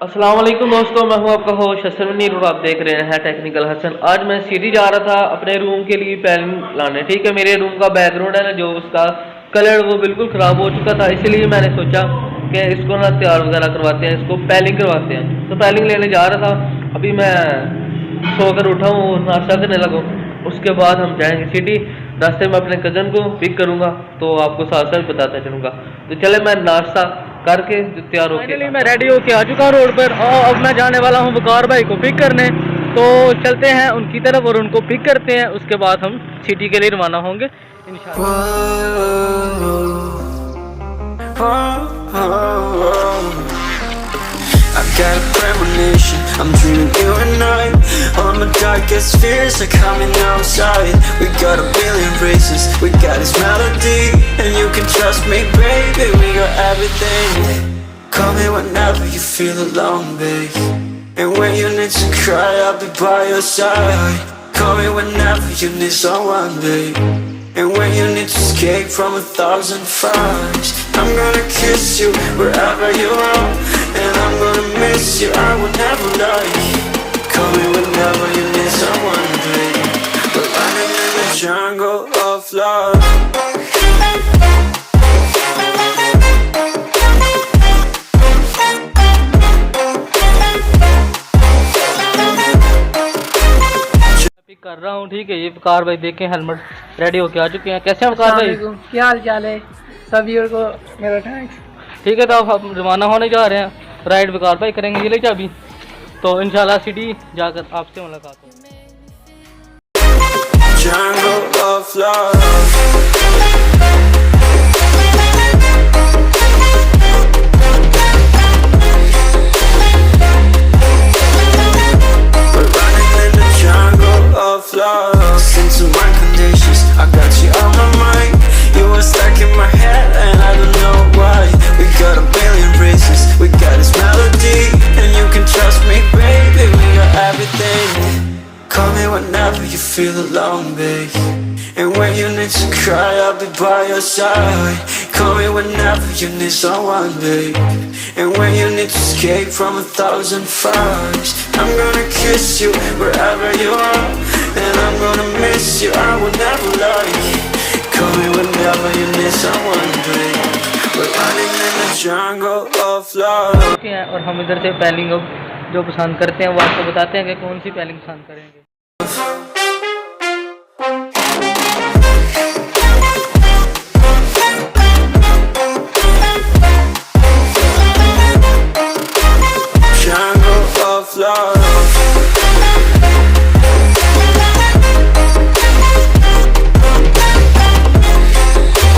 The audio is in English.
अस्सलाम वालेकुम दोस्तों, मैं हूं आपका होस्ट हसन और आप देख रहे हैं टेक्निकल हसन। आज मैं सीधी जा रहा था अपने रूम के लिए पैलिंग लाने। ठीक है, मेरे रूम का बैकग्राउंड है ना, जो उसका कलर वो बिल्कुल ख़राब हो चुका था, इसलिए मैंने सोचा कि इसको ना तैयार वगैरह करवाते हैं, इसको पैलिंग करवाते हैं। तो पैलिंग लेने जा रहा था। अभी मैं सोकर उठा हूँ, नाश्ता करने लगा। उसके बाद हम जाएंगे सिटी। रास्ते में अपने कज़न को पिक करूँगा, तो आपको साथ साथ बताता चलूँगा। तो चले, मैं नाश्ता करके तैयार होके फाइनली मैं रेडी होके आ चुका हूँ रोड पर और अब मैं जाने वाला हूँ वकार भाई को पिक करने। तो चलते हैं उनकी तरफ और उनको पिक करते हैं। उसके बाद हम सिटी के लिए रवाना होंगे I've got a premonition, I'm dreaming you and I. All my darkest fears are coming outside. We got a billion races, we got this melody. And you can trust me, baby, we got everything. Call me whenever you feel alone, babe. And when you need to cry, I'll be by your side. Call me whenever you need someone, babe. And when you need to escape from 1,000 fires, I'm gonna kiss you wherever you are. And I'm gonna miss you, I will never lie. Call me whenever you need someone, babe. We're running in the jungle of love. Pick कर रहा हूँ। ठीक है, ये वकार भाई देखें helmet ready होके आ चुके हैं। कैसे हैं वकार भाई? क्या हाल चाल है सभी को मेरा थैंक्स। ठीक है, तो अब हम रवाना होने जा रहे हैं। राइड वकार भाई करेंगे, ये ले चाबी। तो इंशाल्लाह सिटी जाकर आपसे मुलाकात होगी। Jungle of love. We're running in the jungle of love. Listen to my conditions, I got you on my mind. You were stuck in my head and I don't know why. We got a billion races, we got this melody. And you can trust me, baby, we got everything. Call me whenever you feel alone, babe. And when you need to cry, I'll be by your side. Call me whenever you need someone, babe. And when you need to escape from 1,000 fires, I'm gonna kiss you wherever you are. And I'm gonna miss you, I will never lie. Call me whenever you need someone, babe. We're running in the jungle of love. और हम इधर से पैलिंग जो पसंद करते हैं वो आपको बताते हैं कि कौन सी पैलिंग पसंद करेंगे। Jungle of love.